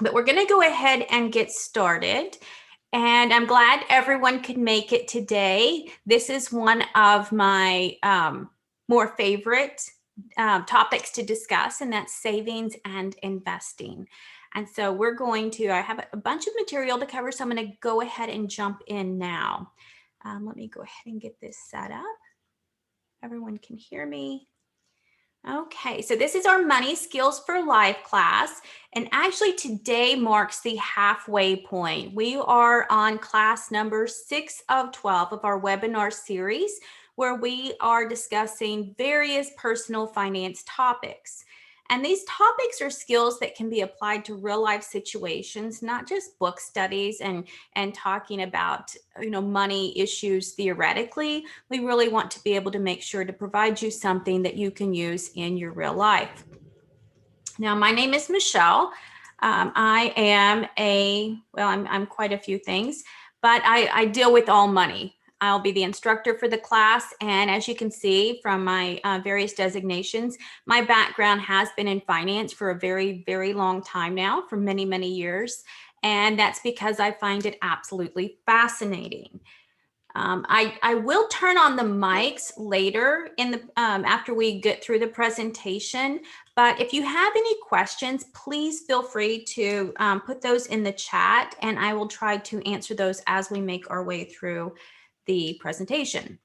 But we're going to go ahead and get started. And I'm glad everyone could make it today. This is one of my more favorite topics to discuss, and that's savings and investing. And so I have a bunch of material to cover, so I'm going to go ahead and jump in now. Let me go ahead and get this set up. Everyone can hear me. Okay, so this is our Money Skills for Life class, and actually today marks the halfway point. We are on class number 6 of 12 of our webinar series, where we are discussing various personal finance topics. And these topics are skills that can be applied to real life situations, not just book studies and talking about, money issues theoretically. We really want to be able to make sure to provide you something that you can use in your real life. Now, my name is Michelle. I am I'm quite a few things, but I deal with all money. I'll be the instructor for the class, and as you can see from my various designations, my background has been in finance for a very, very long time now, for many, many years, and that's because I find it absolutely fascinating. I will turn on the mics later in the after we get through the presentation, but if you have any questions, please feel free to put those in the chat, and I will try to answer those as we make our way through the presentation.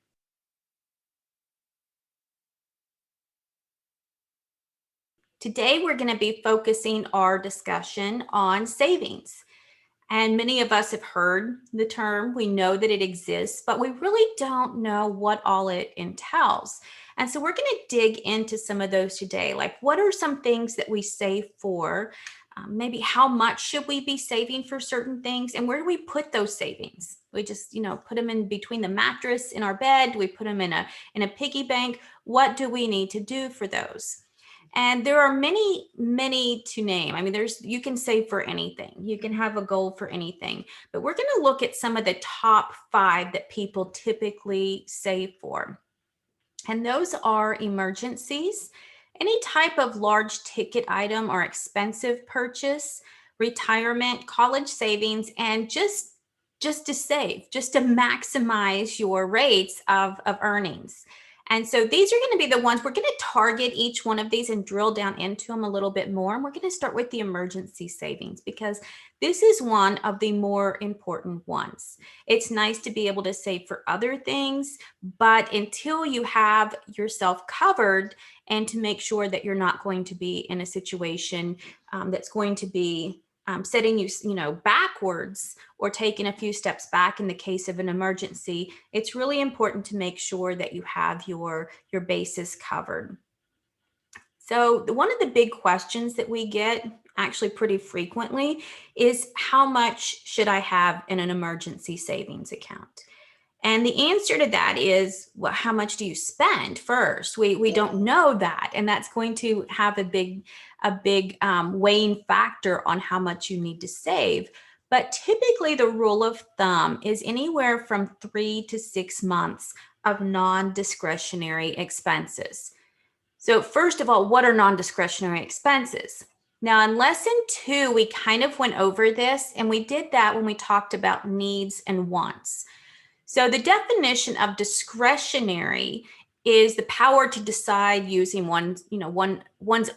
Today, we're going to be focusing our discussion on savings. And many of us have heard the term, we know that it exists, but we really don't know what all it entails. And so we're going to dig into some of those today. Like, what are some things that we save for? Maybe how much should we be saving for certain things? And where do we put those savings? We just, put them in between the mattress in our bed? Do we put them in a piggy bank? What do we need to do for those? And there are many, many to name. I mean, you can save for anything. You can have a goal for anything. But we're going to look at some of the top 5 that people typically save for. And those are emergencies, any type of large ticket item or expensive purchase, retirement, college savings, and just to save, just to maximize your rates of earnings. And so these are going to be the ones we're going to target each one of these and drill down into them a little bit more. And we're going to start with the emergency savings because this is one of the more important ones. It's nice to be able to save for other things, but until you have yourself covered and to make sure that you're not going to be in a situation that's going to be setting you, backwards or taking a few steps back in the case of an emergency, it's really important to make sure that you have your bases covered. So one of the big questions that we get actually pretty frequently is, how much should I have in an emergency savings account? And the answer to that is, well, how much do you spend first? We don't know that, and that's going to have a big weighing factor on how much you need to save. But typically, the rule of thumb is anywhere from 3 to 6 months of non-discretionary expenses. So first of all, what are non-discretionary expenses? Now, in lesson 2, we kind of went over this, and we did that when we talked about needs and wants. So the definition of discretionary is the power to decide using one's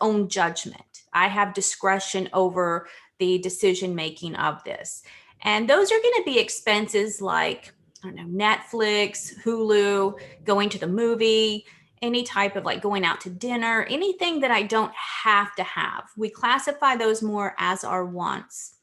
own judgment. I have discretion over the decision making of this. And those are going to be expenses like, Netflix, Hulu, going to the movie, any type of like going out to dinner, anything that I don't have to have. We classify those more as our wants.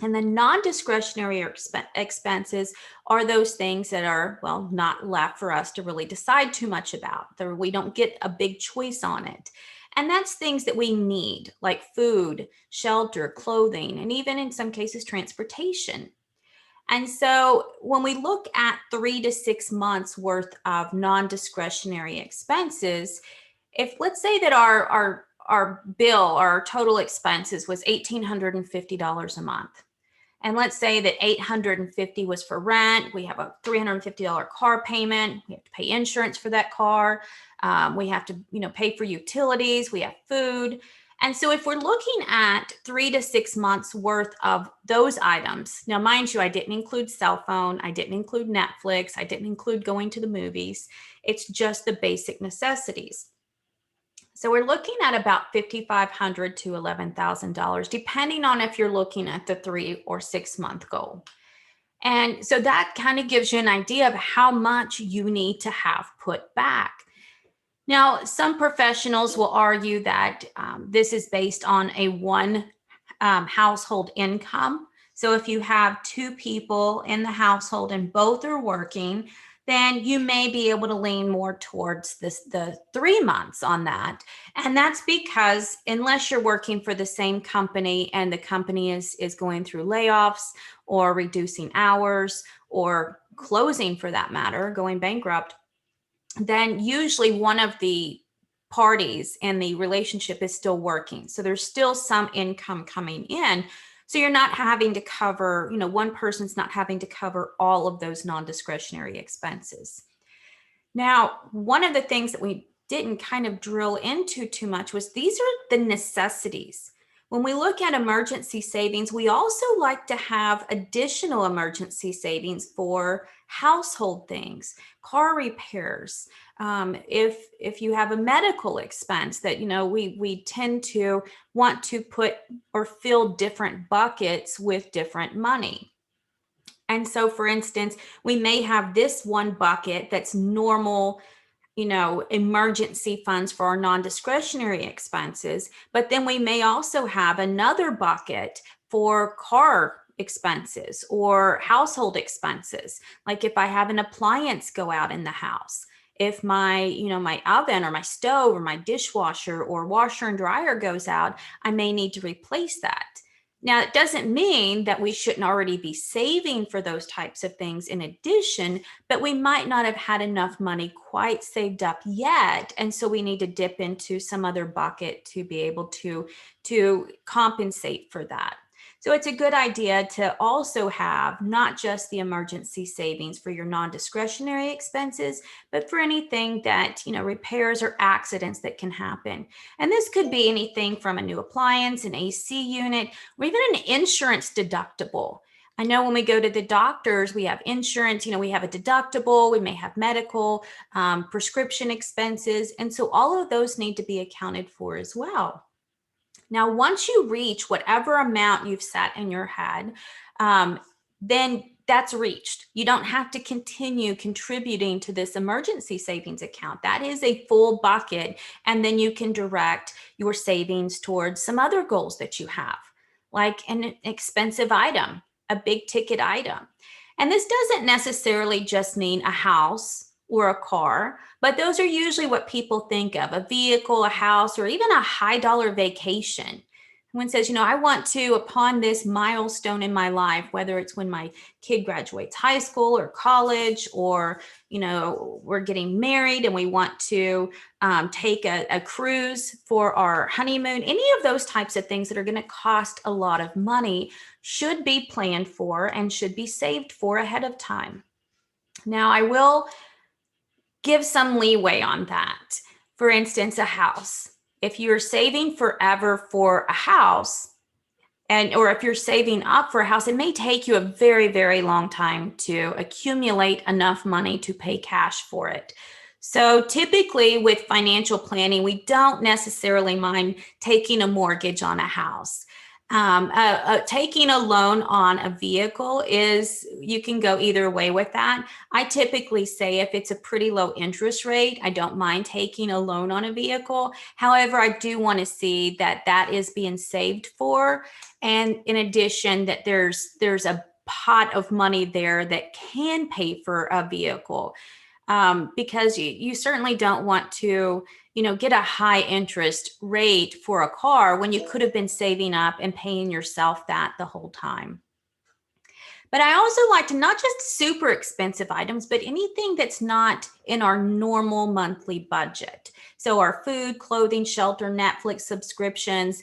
And the non-discretionary expenses are those things that are, not left for us to really decide too much about. We don't get a big choice on it. And that's things that we need, like food, shelter, clothing, and even in some cases, transportation. And so when we look at 3 to 6 months worth of non-discretionary expenses, if let's say that our bill, our total expenses was $1,850 a month. And let's say that $850 was for rent. We have a $350 car payment. We have to pay insurance for that car. We have to, pay for utilities. We have food. And so if we're looking at 3 to 6 months worth of those items, now mind you, I didn't include cell phone, I didn't include Netflix, I didn't include going to the movies. It's just the basic necessities. So we're looking at about $5,500 to $11,000, depending on if you're looking at the 3 or 6 month goal. And so that kind of gives you an idea of how much you need to have put back. Now, some professionals will argue that this is based on a one household income. So if you have two people in the household and both are working, then you may be able to lean more towards the 3 months on that. And that's because unless you're working for the same company and the company is going through layoffs or reducing hours or closing for that matter, going bankrupt, then usually one of the parties in the relationship is still working. So there's still some income coming in. So you're not having to cover, one person's not having to cover all of those non-discretionary expenses. Now, one of the things that we didn't kind of drill into too much was these are the necessities. When we look at emergency savings, we also like to have additional emergency savings for household things, car repairs. If you have a medical expense that we tend to want to put or fill different buckets with different money. And so, for instance, we may have this one bucket that's normal, emergency funds for our non-discretionary expenses, but then we may also have another bucket for car expenses or household expenses. Like if I have an appliance go out in the house, if my oven or my stove or my dishwasher or washer and dryer goes out, I may need to replace that. Now, it doesn't mean that we shouldn't already be saving for those types of things in addition, but we might not have had enough money quite saved up yet. And so we need to dip into some other bucket to be able to compensate for that. So it's a good idea to also have not just the emergency savings for your non-discretionary expenses, but for anything that, repairs or accidents that can happen. And this could be anything from a new appliance, an AC unit, or even an insurance deductible. I know when we go to the doctors, we have insurance, we have a deductible, we may have medical, prescription expenses. And so all of those need to be accounted for as well. Now, once you reach whatever amount you've set in your head, then that's reached. You don't have to continue contributing to this emergency savings account. That is a full bucket. And then you can direct your savings towards some other goals that you have, like an expensive item, a big ticket item. And this doesn't necessarily just mean a house or a car, but those are usually what people think of: a vehicle, a house, or even a high dollar vacation. One says, I want to, upon this milestone in my life, whether it's when my kid graduates high school or college, or, we're getting married and we want to take a cruise for our honeymoon, any of those types of things that are going to cost a lot of money should be planned for and should be saved for ahead of time. Now, I will give some leeway on that. For instance, a house. If you're saving forever for a house, or if you're saving up for a house, it may take you a very, very long time to accumulate enough money to pay cash for it. So typically with financial planning, we don't necessarily mind taking a mortgage on a house. Taking a loan on a vehicle you can go either way with that. I typically say if it's a pretty low interest rate, I don't mind taking a loan on a vehicle. However, I do want to see that is being saved for. And in addition, that there's a pot of money there that can pay for a vehicle. Because you certainly don't want to, get a high interest rate for a car when you could have been saving up and paying yourself that the whole time. But I also like to not just super expensive items, but anything that's not in our normal monthly budget. So our food, clothing, shelter, Netflix subscriptions,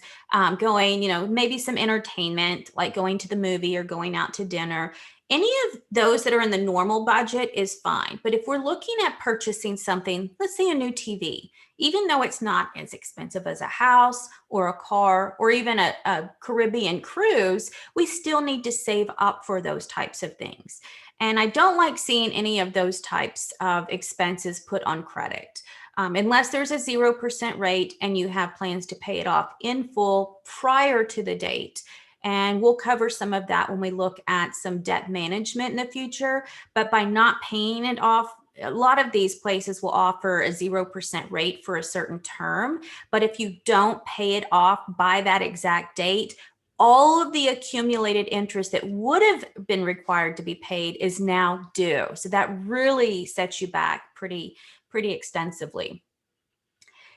going, maybe some entertainment, like going to the movie or going out to dinner. Any of those that are in the normal budget is fine. But if we're looking at purchasing something, let's say a new TV, even though it's not as expensive as a house or a car or even a Caribbean cruise, we still need to save up for those types of things. And I don't like seeing any of those types of expenses put on credit. Unless there's a 0% rate and you have plans to pay it off in full prior to the date. And we'll cover some of that when we look at some debt management in the future. But by not paying it off, a lot of these places will offer a 0% rate for a certain term. But if you don't pay it off by that exact date, all of the accumulated interest that would have been required to be paid is now due. So that really sets you back pretty extensively.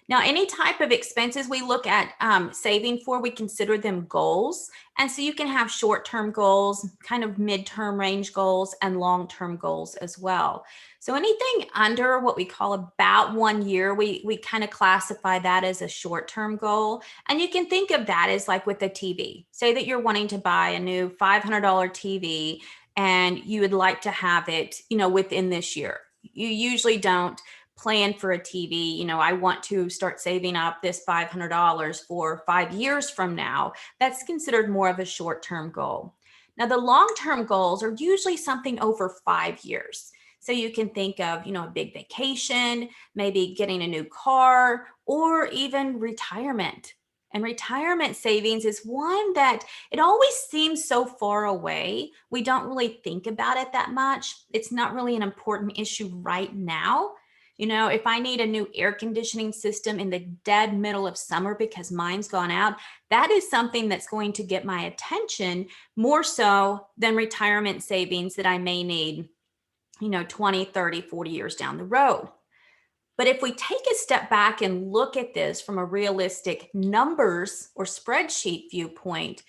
Now, any type of expenses we look at saving for, we consider them goals. And so you can have short-term goals, kind of mid-term range goals, and long-term goals as well. So anything under what we call about 1 year, we kind of classify that as a short-term goal. And you can think of that as like with a TV. Say that you're wanting to buy a new $500 TV and you would like to have it, within this year. You usually don't plan for a TV. I want to start saving up this $500 for 5 years from now. That's considered more of a short-term goal. Now, the long-term goals are usually something over 5 years. So you can think of, a big vacation, maybe getting a new car, or even retirement. And retirement savings is one that it always seems so far away. We don't really think about it that much. It's not really an important issue right now. If I need a new air conditioning system in the dead middle of summer because mine's gone out, that is something that's going to get my attention more so than retirement savings that I may need, 20, 30, 40 years down the road. But if we take a step back and look at this from a realistic numbers or spreadsheet viewpoint,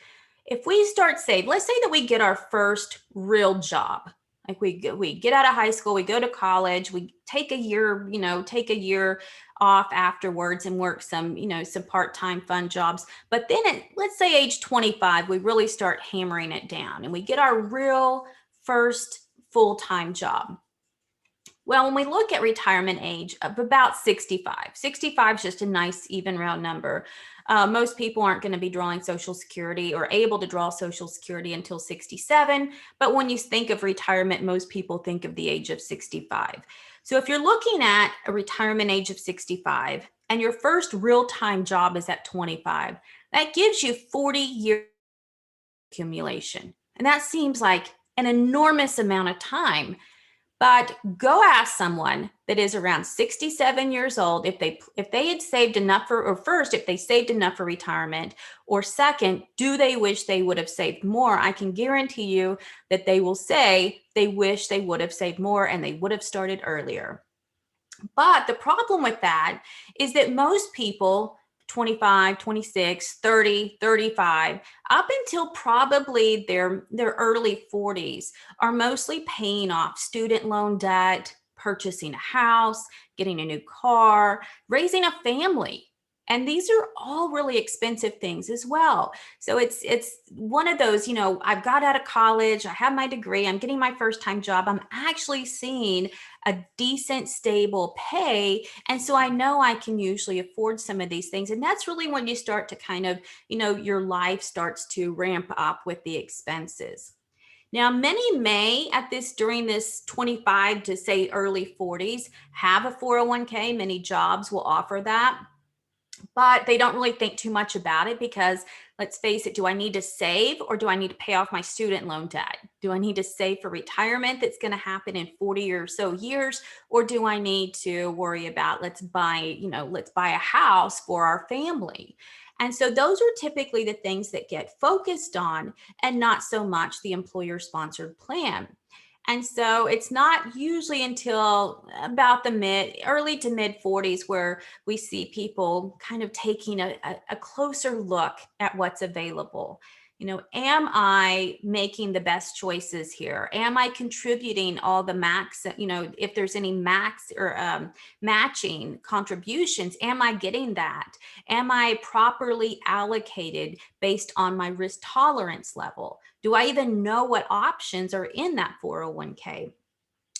if we start saving, let's say that we get our first real job. Like we get out of high school, we go to college, we take a year, off afterwards and work some part-time fun jobs. But then let's say age 25, we really start hammering it down and we get our real first full-time job. Well, when we look at retirement age of about 65, 65 is just a nice even round number. Most people aren't going to be drawing Social Security or able to draw Social Security until 67. But when you think of retirement, most people think of the age of 65. So if you're looking at a retirement age of 65 and your first real-time job is at 25, that gives you 40 years accumulation. And that seems like an enormous amount of time. But go ask someone that is around 67 years old if they had saved enough or first, if they saved enough for retirement, or second, do they wish they would have saved more? I can guarantee you that they will say they wish they would have saved more and they would have started earlier. But the problem with that is that most people 25, 26, 30, 35, up until probably their early 40s are mostly paying off student loan debt, purchasing a house, getting a new car, raising a family. And these are all really expensive things as well. So it's one of those, I've got out of college, I have my degree, I'm getting my first time job, I'm actually seeing a decent, stable pay. And so I know I can usually afford some of these things. And that's really when you start to kind of, your life starts to ramp up with the expenses. Now, many may during this 25 to say early 40s have a 401k. Many jobs will offer that. But they don't really think too much about it because let's face it, do I need to save or do I need to pay off my student loan debt? Do I need to save for retirement that's going to happen in 40 or so years? Or do I need to worry about let's buy a house for our family? And so those are typically the things that get focused on and not so much the employer sponsored plan. And so it's not usually until about the early to mid 40s where we see people kind of taking a closer look at what's available. Am I making the best choices here? Am I contributing all the max, if there's any max or matching contributions, am I getting that? Am I properly allocated based on my risk tolerance level? Do I even know what options are in that 401k?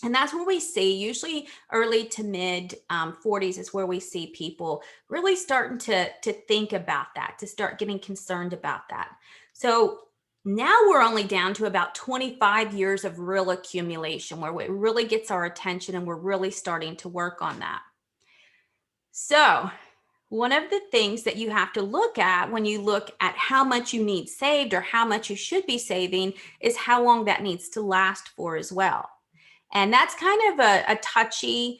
And that's where we see, usually early to mid 40s is where we see people really starting to think about that, to start getting concerned about that. So now we're only down to about 25 years of real accumulation where it really gets our attention and we're really starting to work on that. So one of the things that you have to look at when you look at how much you need saved or how much you should be saving is how long that needs to last for as well. And that's kind of a touchy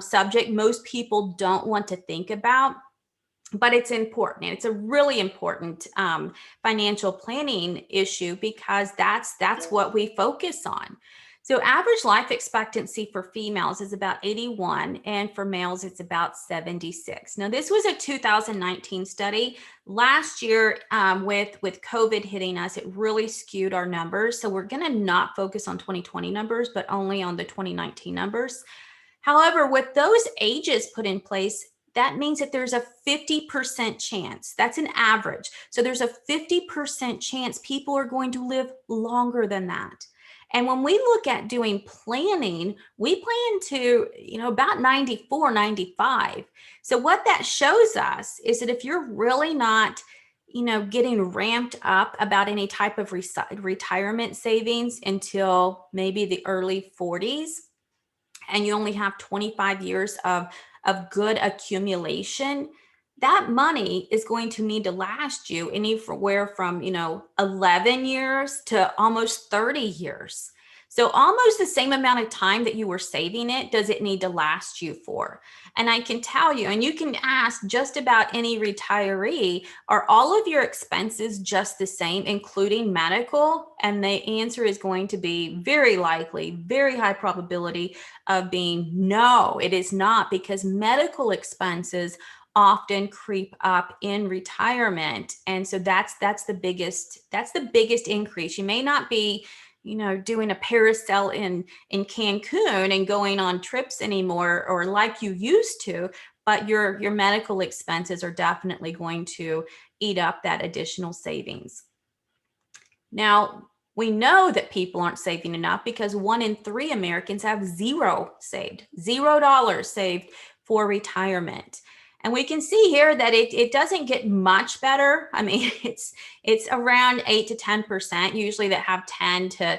subject most people don't want to think about, but it's important. And it's a really important financial planning issue because that's what we focus on. So average life expectancy for females is about 81, and for males, it's about 76. Now, this was a 2019 study. Last year, with COVID hitting us, it really skewed our numbers. So we're going to not focus on 2020 numbers, but only on the 2019 numbers. However, with those ages put in place, that means that there's a 50% chance. That's an average. So there's a 50% chance people are going to live longer than that. And when we look at doing planning, we plan to, about 94, 95. So what that shows us is that if you're really not, getting ramped up about any type of retirement savings until maybe the early 40s, and you only have 25 years of good accumulation, that money is going to need to last you anywhere from 11 years to almost 30 years. So almost the same amount of time that you were saving it does it need to last you for. And I can tell you, and you can ask just about any retiree, are all of your expenses just the same, including medical? And the answer is going to be very likely, very high probability of being no, it is not, because medical expenses often creep up in retirement. And so that's the biggest increase. You may not be doing a parasail in Cancun and going on trips anymore or like you used to, but your medical expenses are definitely going to eat up that additional savings. Now, we know that people aren't saving enough because 1 in 3 Americans have $0 saved for retirement. And we can see here that it doesn't get much better. I mean, it's around 8 to 10% usually that have 10 to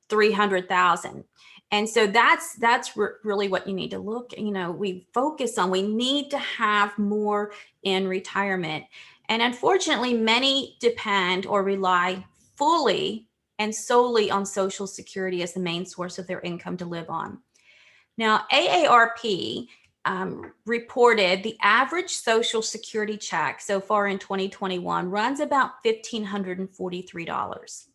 300,000. And so that's really what you need to look, we focus on. We need to have more in retirement. And unfortunately, many depend or rely fully and solely on Social Security as the main source of their income to live on. Now, AARP reported the average Social Security check so far in 2021 runs about $1,543.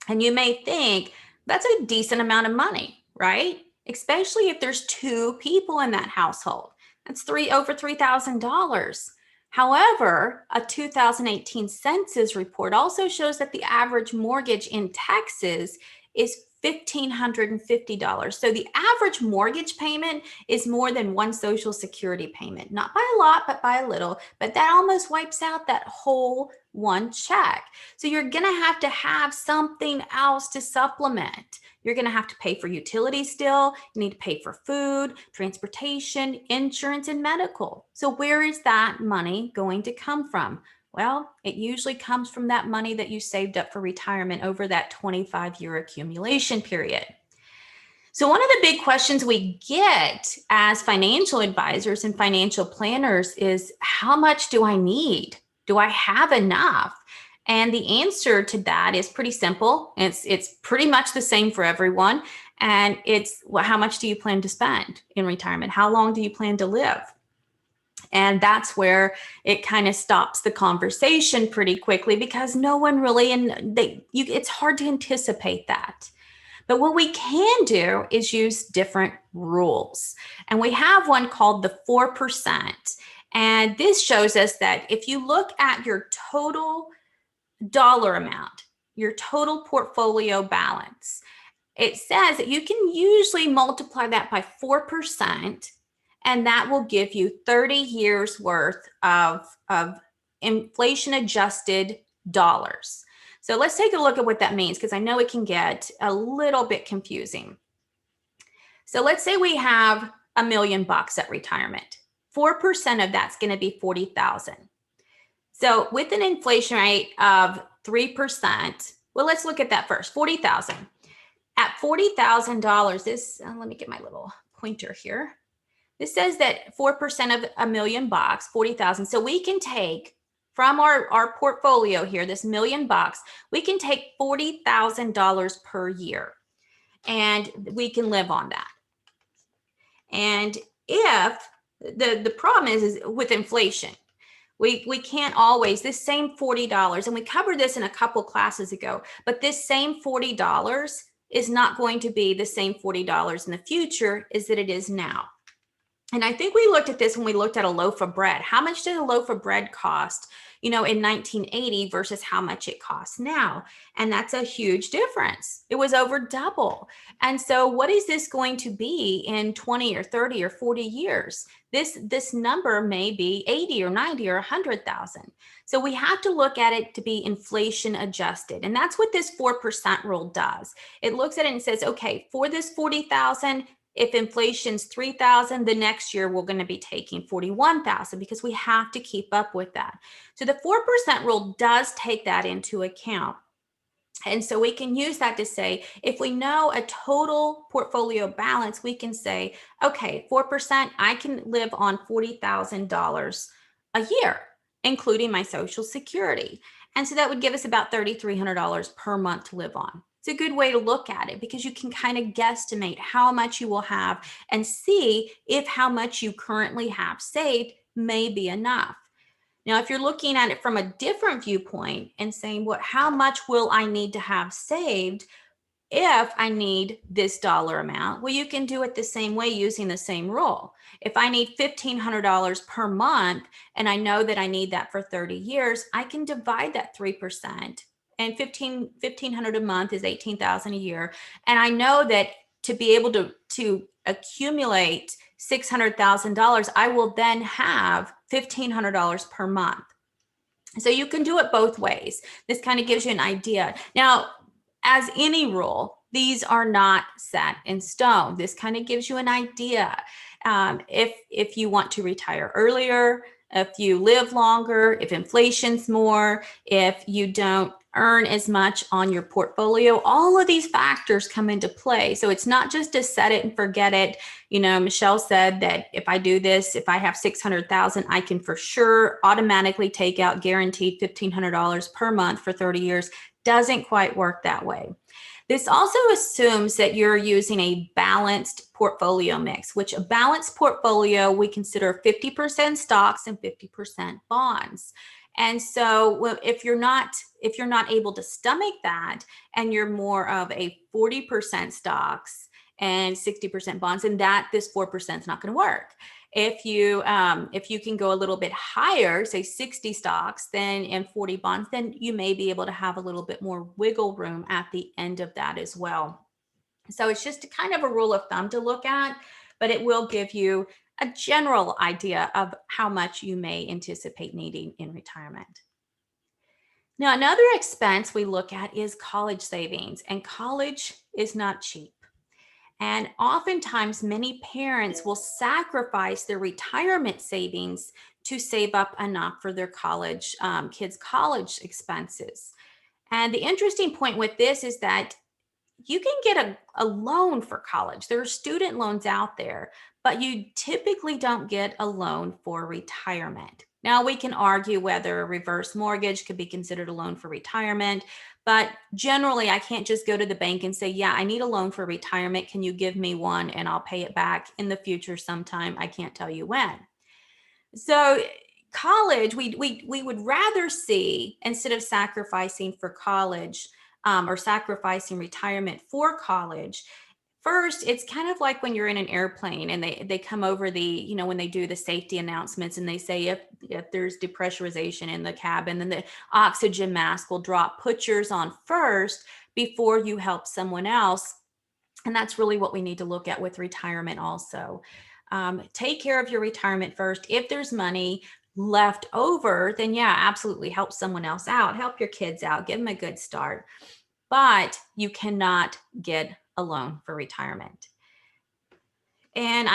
And you may think that's a decent amount of money, right? Especially if there's 2 people in that household. That's over $3,000. However, a 2018 census report also shows that the average mortgage in Texas is $1,550. So the average mortgage payment is more than one Social Security payment, not by a lot, but by a little, but that almost wipes out that whole one check. So you're going to have something else to supplement. You're going to have to pay for utilities still. You need to pay for food, transportation, insurance, and medical. So where is that money going to come from? Well, it usually comes from that money that you saved up for retirement over that 25-year accumulation period. So one of the big questions we get as financial advisors and financial planners is, how much do I need? Do I have enough? And the answer to that is pretty simple. It's pretty much the same for everyone. And it's, well, how much do you plan to spend in retirement? How long do you plan to live? And that's where it kind of stops the conversation pretty quickly, because no one really, it's hard to anticipate that. But what we can do is use different rules. And we have one called the 4%. And this shows us that if you look at your total dollar amount, your total portfolio balance, it says that you can usually multiply that by 4%, and that will give you 30 years worth of inflation adjusted dollars. So let's take a look at what that means, because I know it can get a little bit confusing. So let's say we have $1 million at retirement. 4% of that's going to be 40,000. So with an inflation rate of 3%, well, let's look at that first. 40,000. At $40,000, this, let me get my little pointer here. This says that 4% of $1 million, 40,000. So we can take from our portfolio here, this $1 million, we can take $40,000 per year, and we can live on that. And if the problem is with inflation, we can't always, this same $40, and we covered this in a couple classes ago, but this same $40 is not going to be the same $40 in the future as that it is now. And I think we looked at this when we looked at a loaf of bread. How much did a loaf of bread cost, in 1980 versus how much it costs now? And that's a huge difference. It was over double. And so what is this going to be in 20 or 30 or 40 years? This number may be 80 or 90 or 100,000. So we have to look at it to be inflation adjusted. And that's what this 4% rule does. It looks at it and says, okay, for this 40,000, if inflation's 3,000, the next year we're going to be taking 41,000, because we have to keep up with that. So the 4% rule does take that into account. And so we can use that to say, if we know a total portfolio balance, we can say, okay, 4%, I can live on $40,000 a year, including my Social Security. And so that would give us about $3,300 per month to live on. It's a good way to look at it, because you can kind of guesstimate how much you will have and see if how much you currently have saved may be enough. Now, if you're looking at it from a different viewpoint and saying, how much will I need to have saved if I need this dollar amount? Well, you can do it the same way using the same rule. If I need $1,500 per month and I know that I need that for 30 years, I can divide that 3%. And $1,500 a month is $18,000 a year. And I know that to be able to accumulate $600,000, I will then have $1,500 per month. So you can do it both ways. This kind of gives you an idea. Now, as any rule, these are not set in stone. This kind of gives you an idea. If you want to retire earlier, if you live longer, if inflation's more, if you don't earn as much on your portfolio, all of these factors come into play. So it's not just to set it and forget it. Michelle said that if I do this, if I have 600,000, I can for sure automatically take out guaranteed $1,500 per month for 30 years. Doesn't quite work that way. This also assumes that you're using a balanced portfolio mix, which a balanced portfolio, we consider 50% stocks and 50% bonds. And so if you're not able to stomach that, and you're more of a 40% stocks and 60% bonds, and that this 4% is not going to work. If you can go a little bit higher, say 60 stocks and 40 bonds, then you may be able to have a little bit more wiggle room at the end of that as well. So it's just kind of a rule of thumb to look at, but it will give you a general idea of how much you may anticipate needing in retirement. Now, another expense we look at is college savings, and college is not cheap. And oftentimes, many parents will sacrifice their retirement savings to save up enough for their kids' college expenses. And the interesting point with this is that you can get a loan for college. There are student loans out there, but you typically don't get a loan for retirement. Now, we can argue whether a reverse mortgage could be considered a loan for retirement, but generally I can't just go to the bank and say, yeah, I need a loan for retirement. Can you give me one and I'll pay it back in the future sometime? I can't tell you when. So college, we would rather see, instead of sacrificing for college, or sacrificing retirement for college, First, it's kind of like when you're in an airplane and they come over the, when they do the safety announcements and they say if there's depressurization in the cabin, then the oxygen mask will drop. Put yours on first before you help someone else. And that's really what we need to look at with retirement also. Take care of your retirement first. If there's money left over, then yeah, absolutely help someone else out, help your kids out, give them a good start. But you cannot get a loan for retirement. And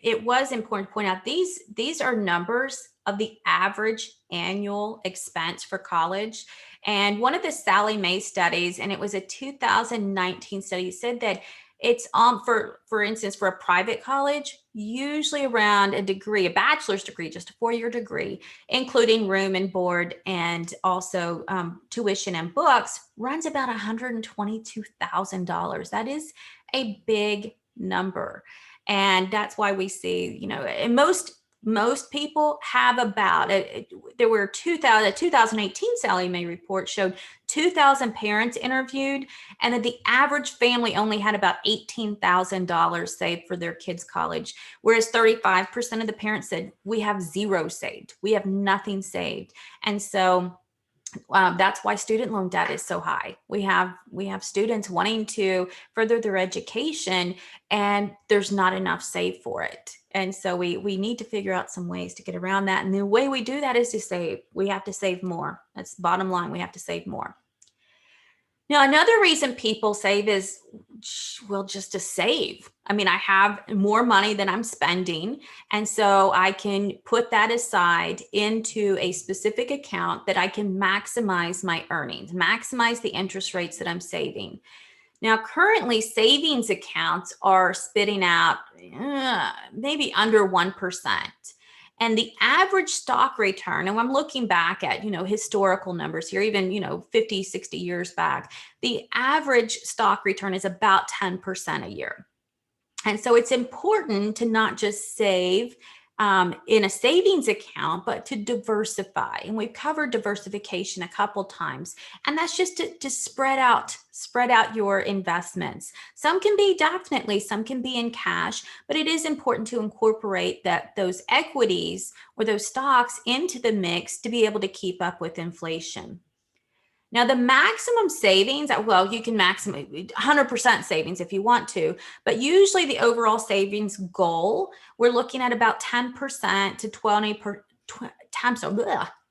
it was important to point out these are numbers of the average annual expense for college. And one of the Sallie Mae studies, and it was a 2019 study, said that it's for instance, for a private college, usually around a degree, a bachelor's degree, just a 4-year degree, including room and board and also tuition and books, runs about $122,000. That is a big number. And that's why we see, and most people have about there were 2018 Sallie Mae report showed 2,000 parents interviewed, and that the average family only had about $18,000 saved for their kids' college, whereas 35% of the parents said we have zero saved, we have nothing saved. And so that's why student loan debt is so high. We have students wanting to further their education, and there's not enough saved for it. And so we need to figure out some ways to get around that. And the way we do that is to save. We have to save more. That's the bottom line. We have to save more. Now, another reason people save is, well, just to save. I mean, I have more money than I'm spending, and so I can put that aside into a specific account that I can maximize my earnings, maximize the interest rates that I'm saving. Now, currently, savings accounts are spitting out maybe under 1%. And the average stock return, and I'm looking back at, historical numbers here, even, 50, 60 years back, the average stock return is about 10% a year. And so it's important to not just save in a savings account, but to diversify. And we've covered diversification a couple times. And that's just to spread out your investments. Some can be in cash, but it is important to incorporate those equities or those stocks into the mix to be able to keep up with inflation. Now, the maximum savings, well, you can maximum 100% savings if you want to, but usually the overall savings goal, we're looking at about 10% to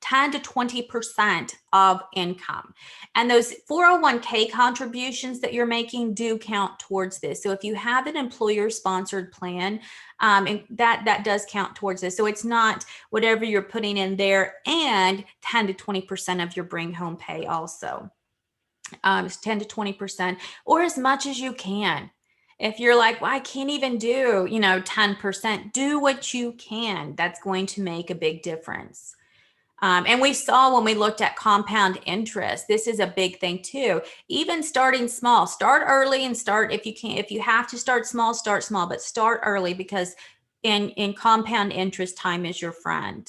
10 to 20% of income. And those 401k contributions that you're making do count towards this. So if you have an employer-sponsored plan, and that does count towards this. So it's not whatever you're putting in there and 10 to 20% of your bring home pay also. It's 10 to 20% or as much as you can. If you're like, well, I can't even do, 10%, do what you can. That's going to make a big difference. And we saw when we looked at compound interest, this is a big thing too. Even starting small, start early and start if you can. If you have to start small, but start early, because in compound interest, time is your friend.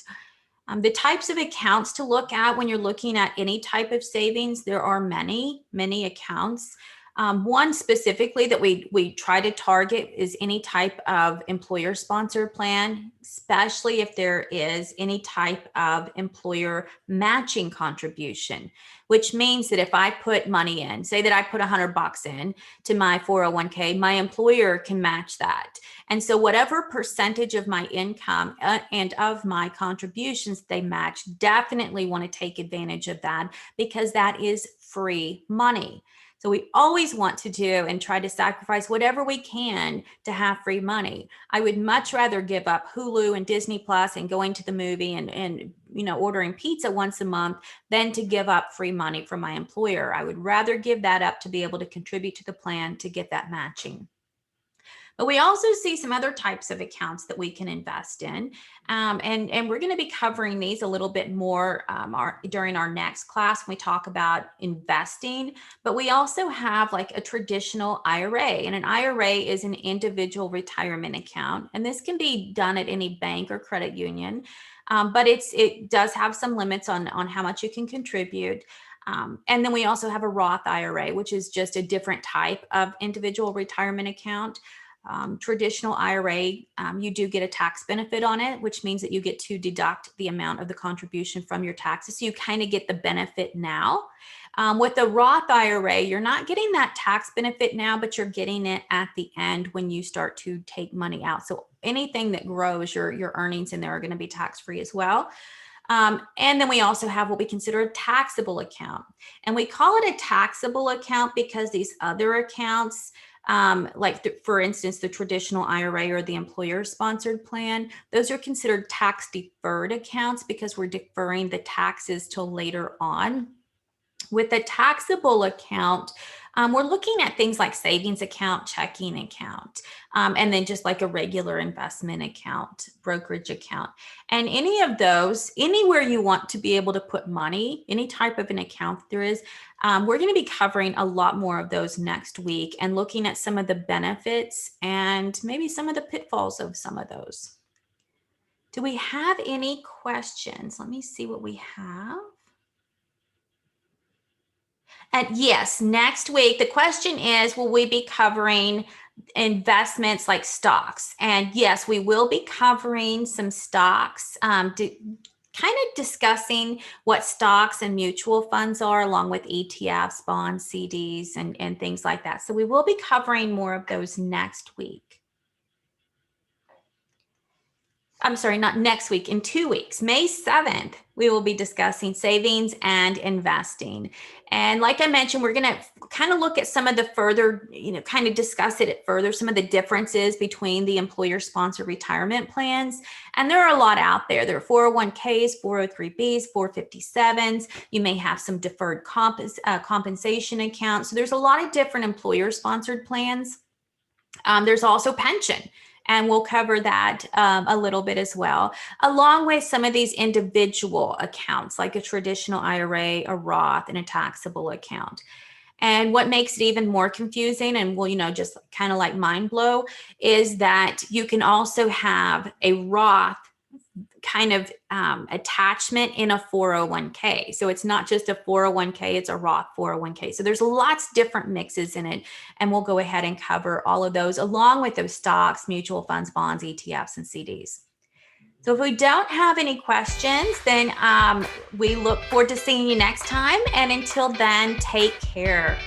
The types of accounts to look at when you're looking at any type of savings, there are many accounts. One specifically that we try to target is any type of employer sponsored plan, especially if there is any type of employer matching contribution, which means that if I put money in, say that I put $100 in to my 401k, my employer can match that. And so whatever percentage of my income and of my contributions they match, definitely want to take advantage of that, because that is free money. So we always want to do and try to sacrifice whatever we can to have free money. I would much rather give up Hulu and Disney Plus and going to the movie and ordering pizza once a month than to give up free money from my employer. I would rather give that up to be able to contribute to the plan to get that matching. But we also see some other types of accounts that we can invest in. And we're going to be covering these a little bit more during our next class when we talk about investing. But we also have like a traditional IRA. And an IRA is an individual retirement account. And this can be done at any bank or credit union. But it does have some limits on how much you can contribute. And then we also have a Roth IRA, which is just a different type of individual retirement account. Traditional IRA, you do get a tax benefit on it, which means that you get to deduct the amount of the contribution from your taxes. So you kind of get the benefit now. With the Roth IRA, you're not getting that tax benefit now, but you're getting it at the end when you start to take money out. So anything that grows, your earnings in there are going to be tax-free as well. And then we also have what we consider a taxable account. And we call it a taxable account because these other accounts, for instance, the traditional IRA or the employer-sponsored plan, those are considered tax-deferred accounts because we're deferring the taxes till later on. With a taxable account, we're looking at things like savings account, checking account, and then just like a regular investment account, brokerage account. And any of those, anywhere you want to be able to put money, any type of an account there is, we're going to be covering a lot more of those next week and looking at some of the benefits and maybe some of the pitfalls of some of those. Do we have any questions? Let me see what we have. And yes, next week, the question is, will we be covering investments like stocks? And yes, we will be covering some stocks, kind of discussing what stocks and mutual funds are, along with ETFs, bonds, CDs, and things like that. So we will be covering more of those next week. I'm sorry, not next week, in 2 weeks, May 7th, we will be discussing savings and investing. And like I mentioned, we're going to kind of look at some of the further, kind of discuss it further, some of the differences between the employer-sponsored retirement plans. And there are a lot out there. There are 401ks, 403bs, 457s. You may have some deferred compensation accounts. So there's a lot of different employer-sponsored plans. There's also pension. And we'll cover that a little bit as well, along with some of these individual accounts like a traditional IRA, a Roth, and a taxable account. And what makes it even more confusing and just kind of like mind blow is that you can also have a Roth kind of attachment in a 401k. So it's not just a 401k, it's a Roth 401k. So there's lots of different mixes in it. And we'll go ahead and cover all of those along with those stocks, mutual funds, bonds, ETFs, and CDs. So if we don't have any questions, then we look forward to seeing you next time. And until then, take care.